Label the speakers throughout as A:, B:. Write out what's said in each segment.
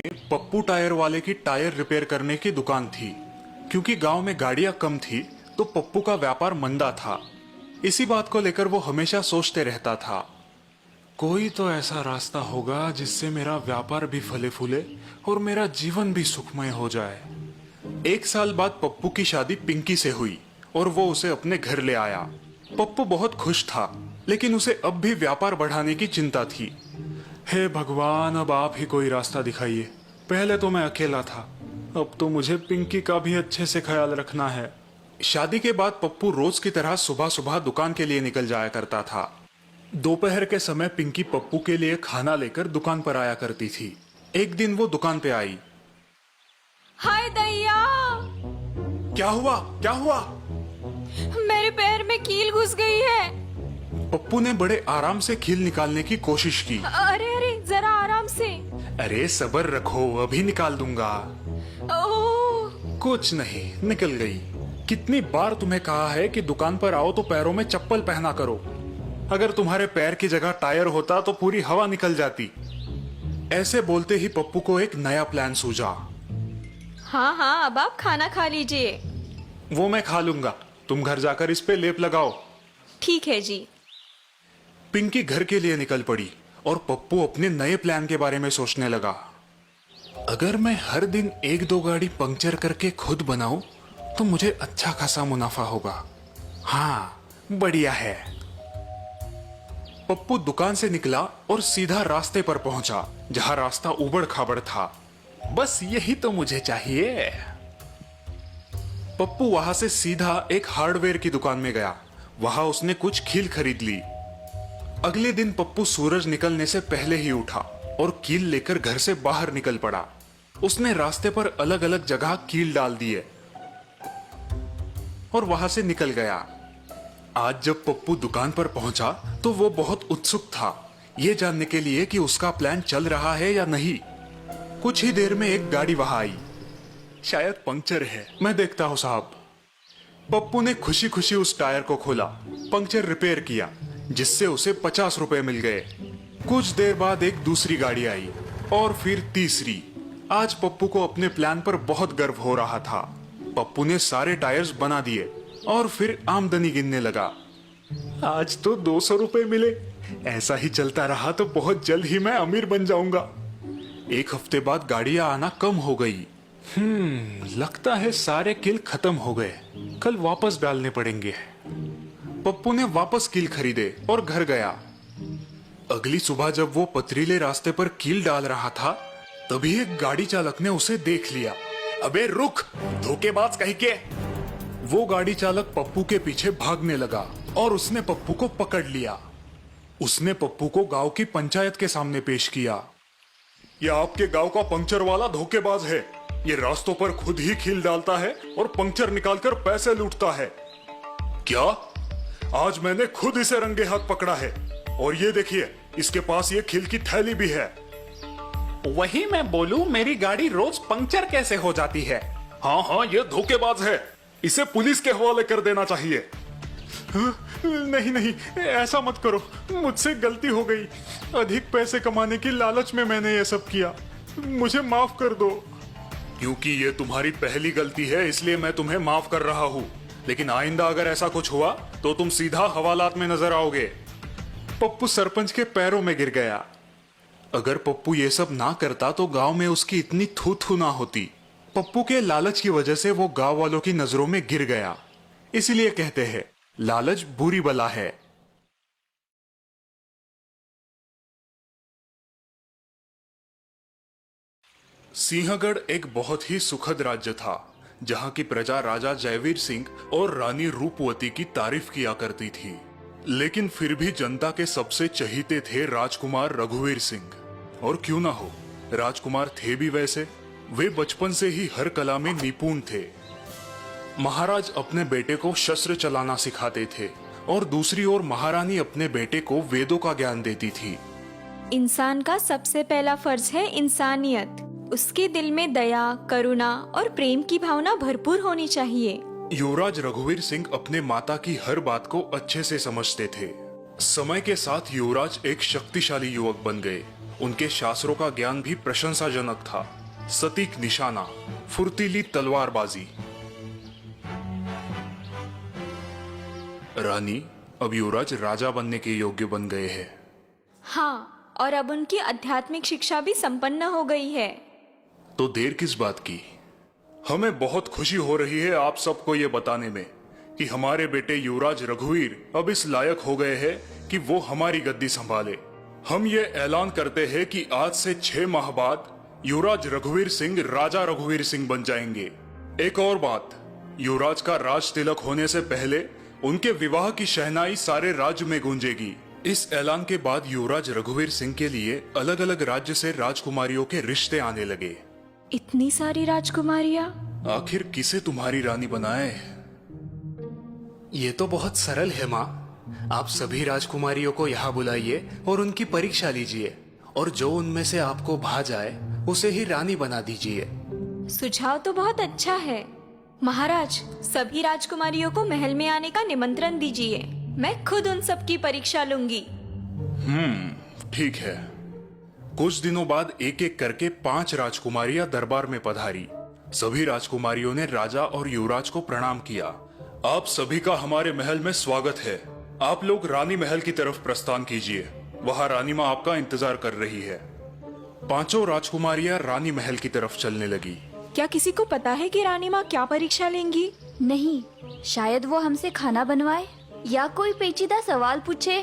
A: Pappu tyre वाले की tyre repair करने की दुकान थी। क्योंकि गांव में गाड़ियां कम थी तो पप्पू का व्यापार मंदा था। इसी बात को लेकर वो हमेशा सोचते रहता था, कोई तो ऐसा रास्ता होगा जिससे मेरा व्यापार भी फले फूले और मेरा जीवन भी सुखमय हो जाए। एक साल बाद पप्पू की शादी पिंकी से हुई और वो उसे अपने घर ले आया। पप्पू बहुत खुश था, लेकिन उसे अब भी व्यापार बढ़ाने की चिंता थी। हे भगवान, अब आप ही कोई रास्ता दिखाइए। पहले तो मैं अकेला था, अब तो मुझे पिंकी का भी अच्छे से ख्याल रखना है। शादी के बाद पप्पू रोज की तरह सुबह सुबह दुकान के लिए निकल जाया करता था। दोपहर के समय पिंकी पप्पू के लिए खाना लेकर दुकान पर आया करती थी। एक दिन वो दुकान पे आई।
B: हाय दैया,
A: क्या हुआ, क्या हुआ?
B: मेरे पैर में कील घुस गई है।
A: पप्पू ने बड़े आराम से कील निकालने की कोशिश की।
B: अरे अरे, जरा आराम से।
A: अरे सब्र रखो, अभी निकाल दूंगा।
B: ओह,
A: कुछ नहीं, निकल गई। कितनी बार तुम्हें कहा है कि दुकान पर आओ तो पैरों में चप्पल पहना करो। अगर तुम्हारे पैर की जगह टायर होता तो पूरी हवा निकल जाती। ऐसे बोलते ही पप्पू को एक नया प्लान सूझा।
B: हाँ हाँ, अब आप खाना खा लीजिए।
A: वो मैं खा लूंगा, तुम घर जाकर इस पे लेप लगाओ।
B: ठीक है जी।
A: पिंकी घर के लिए निकल पड़ी और पप्पू अपने नए प्लान के बारे में सोचने लगा। अगर मैं हर दिन एक दो गाड़ी पंक्चर करके खुद बनाऊं तो मुझे अच्छा खासा मुनाफा होगा। हाँ, बढ़िया है। पप्पू दुकान से निकला और सीधा रास्ते पर पहुंचा, जहां रास्ता उबड़ खाबड़ था। बस यही तो मुझे चाहिए। पप्पू वहां से सीधा एक हार्डवेयर की दुकान में गया। वहां उसने कुछ कील खरीद ली। अगले दिन पप्पू सूरज निकलने से पहले ही उठा और कील लेकर घर से बाहर निकल पड़ा। उसने रास्ते पर अलग अलग जगह कील डाल दिए और वहां से निकल गया। आज जब पप्पू दुकान पर पहुंचा तो वो बहुत उत्सुक था, ये जानने के लिए कि उसका प्लान चल रहा है या नहीं। कुछ ही देर में एक गाड़ी वहां आई। शायद पंक्चर है, मैं देखता हूं साहब। पप्पू ने खुशी खुशी उस टायर को खोला, पंक्चर रिपेयर किया, जिससे उसे 50 रुपए मिल गए। कुछ देर बाद एक दूसरी गाड़ी आई और फिर तीसरी। आज पप्पू को अपने प्लान पर बहुत गर्व हो रहा था। पप्पू ने सारे टायर्स बना दिए और फिर आमदनी गिनने लगा। आज तो 200 रुपए मिले। ऐसा ही चलता रहा तो बहुत जल्द ही मैं अमीर बन जाऊंगा। एक हफ्ते बाद गाड़ियां आना कम हो गई। लगता है सारे कील खत्म हो गए। कल वापस डालने पड़ेंगे। पप्पू ने वापस कील खरीदे और घर गया। अगली सुबह जब वो पथरीले रास्ते पर कील डाल रहा था, तभी एक गाड़ी चालक ने उसे देख लिया। अबे रुक, धोखेबाज कहीं के। वो गाड़ी चालक पप्पू के पीछे भागने लगा और उसने पप्पू को पकड़ लिया। उसने पप्पू को गांव की पंचायत के सामने पेश किया। यह आपके गांव का पंक्चर वाला धोखेबाज है। ये रास्तों पर खुद ही कील डालता है और पंक्चर निकालकर पैसे लूटता है। क्या? आज मैंने खुद इसे रंगे हाथ पकड़ा है और ये देखिए, इसके पास ये कील की थैली भी है। वही मैं बोलूं, मेरी गाड़ी रोज पंक्चर कैसे हो जाती है? हाँ हाँ, ये धोखेबाज है। इसे पुलिस के हवाले कर देना चाहिए। नहीं नहीं, ऐसा मत करो, मुझसे गलती हो गई। अधिक पैसे कमाने की लालच में मैंने ये सब किया, मुझे माफ कर दो। क्योंकि ये तुम्हारी पहली गलती है, इसलिए मैं तुम्हें माफ कर रहा हूँ। लेकिन आइंदा अगर ऐसा कुछ हुआ तो तुम सीधा हवालात में नजर आओगे। पप्पू सरपंच के पैरों में गिर गया। अगर पप्पू ये सब ना करता तो गांव में उसकी इतनी थू थू ना होती। पप्पू के लालच की वजह से वो गांव वालों की नजरों में गिर गया। इसलिए कहते हैं, लालच बुरी बला है। सिंहगढ़ एक बहुत ही सुखद राज्य था, जहां की प्रजा राजा जयवीर सिंह और रानी रूपवती की तारीफ किया करती थी। लेकिन फिर भी जनता के सबसे चहीते थे राजकुमार रघुवीर सिंह। और क्यों ना हो, राजकुमार थे भी वैसे। वे बचपन से ही हर कला में निपुण थे। महाराज अपने बेटे को शस्त्र चलाना सिखाते थे और दूसरी ओर महारानी अपने बेटे को वेदों का ज्ञान देती थी।
B: इंसान का सबसे पहला फर्ज है इंसानियत। उसके दिल में दया, करुणा और प्रेम की भावना भरपूर होनी चाहिए।
A: युवराज रघुवीर सिंह अपने माता की हर बात को अच्छे से समझते थे। समय के साथ युवराज एक शक्तिशाली युवक बन गए उनके शास्त्रों का ज्ञान भी प्रशंसाजनक था। सटीक निशाना, फुर्तीली तलवारबाजी। रानी अब युवराज राजा बनने के योग्य बन गए हैं।
B: हाँ, और अब उनकी आध्यात्मिक शिक्षा भी संपन्न हो गई है।
A: तो देर किस बात की? हमें बहुत खुशी हो रही है आप सबको ये बताने में कि हमारे बेटे युवराज रघुवीर अब इस लायक हो गए हैं कि वो हमारी गद्दी संभाले। हम ये ऐलान करते हैं कि आज से 6 माह बाद युवराज रघुवीर सिंह राजा रघुवीर सिंह बन जाएंगे। एक और बात, युवराज का राज तिलक होने से पहले उनके विवाह की शहनाई सारे राज्य में गूंजेगी। इस ऐलान के बाद युवराज रघुवीर सिंह के लिए अलग अलग राज्य से राजकुमारियों के रिश्ते आने लगे।
B: इतनी सारी राजकुमारियां?
A: आखिर किसे तुम्हारी रानी बनाए?
C: ये तो बहुत सरल है माँ। आप सभी राजकुमारियों को यहाँ बुलाइए और उनकी परीक्षा लीजिए, और जो उनमें से आपको भा जाए उसे ही रानी बना दीजिए।
B: सुझाव तो बहुत अच्छा है महाराज। सभी राजकुमारियों को महल में आने का निमंत्रण दीजिए। मैं खुद उन सब की परीक्षा लूंगी।
A: ठीक है। कुछ दिनों बाद एक एक करके 5 राजकुमारियां दरबार में पधारी। सभी राजकुमारियों ने राजा और युवराज को प्रणाम किया। आप सभी का हमारे महल में स्वागत है। आप लोग रानी महल की तरफ प्रस्थान कीजिए, वहां रानी माँ आपका इंतजार कर रही है। 5 राजकुमारियां रानी महल की तरफ चलने लगी।
B: क्या किसी को पता है कि रानी माँ क्या परीक्षा लेंगी?
D: नहीं, शायद वो हमसे खाना बनवाए या कोई पेचीदा सवाल पूछे।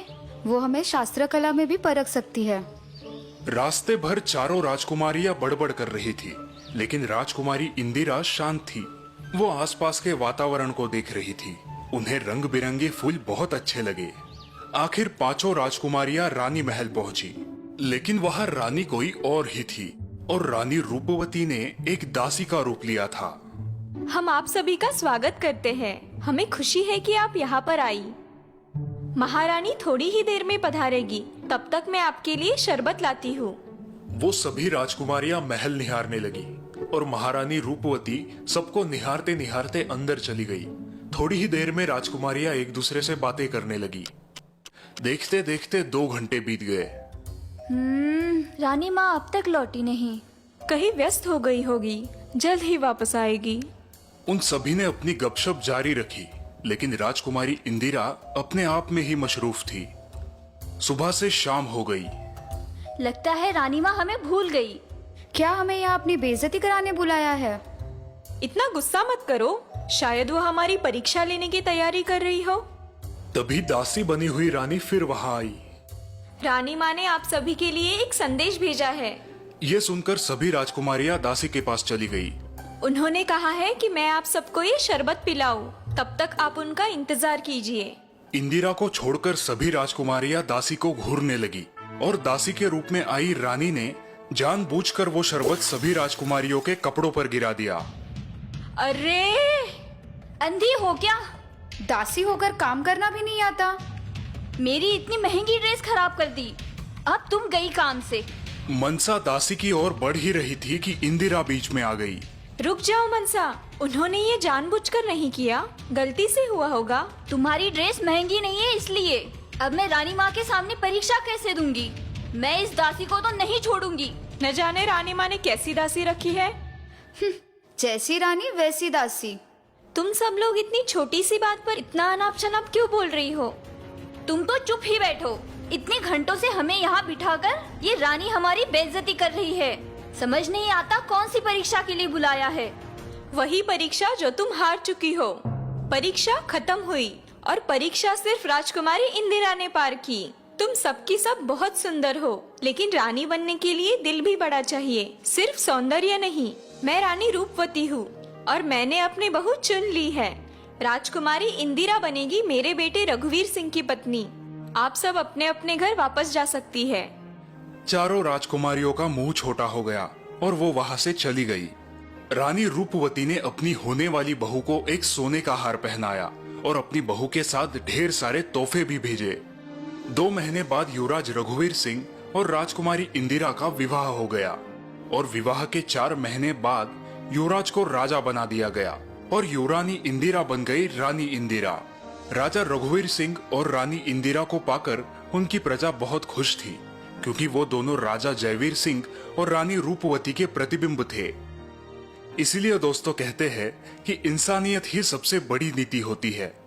D: वो हमें शास्त्र कला में भी परख सकती है।
A: रास्ते भर चारों राजकुमारियां बड़बड़ कर रही थी, लेकिन राजकुमारी इंदिरा शांत थी। वो आसपास के वातावरण को देख रही थी। उन्हें रंग बिरंगे फूल बहुत अच्छे लगे। आखिर 5 राजकुमारियां रानी महल पहुंची, लेकिन वहां रानी कोई और ही थी, और रानी रूपवती ने एक दासी का रूप लिया था।
B: हम आप सभी का स्वागत करते हैं। हमें खुशी है कि आप यहाँ पर आई। महारानी थोड़ी ही देर में पधारेगी, तब तक मैं आपके लिए शरबत लाती हूँ।
A: वो सभी राजकुमारियां महल निहारने लगी, और महारानी रूपवती सबको निहारते निहारते अंदर चली गई। थोड़ी ही देर में राजकुमारियां एक दूसरे से बातें करने लगी। देखते देखते 2 घंटे बीत गए।
D: रानी माँ अब तक लौटी नहीं।
B: कहीं व्यस्त हो गई होगी, जल्द ही वापस आएगी।
A: उन सभी ने अपनी गपशप जारी रखी, लेकिन राजकुमारी इंदिरा अपने आप में ही मशरूफ थी। सुबह से शाम हो गई।
D: लगता है रानी माँ हमें भूल गई। क्या हमें यहाँ अपनी बेइज्जती कराने बुलाया है?
B: इतना गुस्सा मत करो, शायद वो हमारी परीक्षा लेने की तैयारी कर रही हो।
A: तभी दासी बनी हुई रानी फिर वहां आई।
B: रानी माँ ने आप सभी के लिए एक संदेश भेजा है।
A: ये सुनकर सभी राजकुमारियां दासी के पास चली गई।
B: उन्होंने कहा है कि मैं आप सबको ये शरबत पिलाऊं, तब तक आप उनका इंतजार कीजिए।
A: इंदिरा को छोड़कर सभी राजकुमारियां दासी को घूरने लगी, और दासी के रूप में आई रानी ने जानबूझकर वो शरबत सभी राजकुमारियों के कपड़ों पर गिरा दिया।
B: अरे,
D: अंधी हो क्या? दासी होकर काम करना भी नहीं आता। मेरी इतनी महंगी ड्रेस खराब कर दी। अब तुम गई काम से।
A: मनसा दासी की ओर बढ़ ही रही थी कि इंदिरा बीच में आ गई।
B: रुक जाओ मनसा, उन्होंने ये जानबूझकर नहीं किया, गलती से हुआ होगा।
D: तुम्हारी ड्रेस महंगी नहीं है इसलिए। अब मैं रानी माँ के सामने परीक्षा कैसे दूंगी? मैं इस दासी को तो नहीं छोड़ूंगी।
B: न जाने रानी माँ ने कैसी दासी रखी है।
D: जैसी रानी वैसी दासी।
B: तुम सब लोग इतनी छोटी सी बात पर इतना अनाप शनाप क्यों बोल रही हो?
D: तुम तो चुप ही बैठो। इतने घंटों से हमें यहाँ बिठाकर ये रानी हमारी बेइज्जती कर रही है। समझ नहीं आता कौन सी परीक्षा के लिए बुलाया है।
B: वही परीक्षा जो तुम हार चुकी हो। परीक्षा खत्म हुई और परीक्षा सिर्फ राजकुमारी इंदिरा ने पार की। तुम सबकी सब बहुत सुंदर हो, लेकिन रानी बनने के लिए दिल भी बड़ा चाहिए, सिर्फ सौंदर्य नहीं। मैं रानी रूपवती हूँ और मैंने अपनी बहू चुन ली है। राजकुमारी इंदिरा बनेगी मेरे बेटे रघुवीर सिंह की पत्नी। आप सब अपने अपने घर वापस जा सकती है।
A: चारों राजकुमारियों का मुंह छोटा हो गया और वो वहां से चली गई। रानी रूपवती ने अपनी होने वाली बहू को एक सोने का हार पहनाया और अपनी बहू के साथ ढेर सारे तोहफे भी भेजे। 2 महीने बाद युवराज रघुवीर सिंह और राजकुमारी इंदिरा का विवाह हो गया और विवाह के 4 महीने बाद युवराज को राजा बना दिया गया और युवरानी इंदिरा बन गई रानी इंदिरा। राजा रघुवीर सिंह और रानी इंदिरा को पाकर उनकी प्रजा बहुत खुश थी, क्योंकि वो दोनों राजा जयवीर सिंह और रानी रूपवती के प्रतिबिंब थे। इसीलिए दोस्तों कहते हैं कि इंसानियत ही सबसे बड़ी नीति होती है।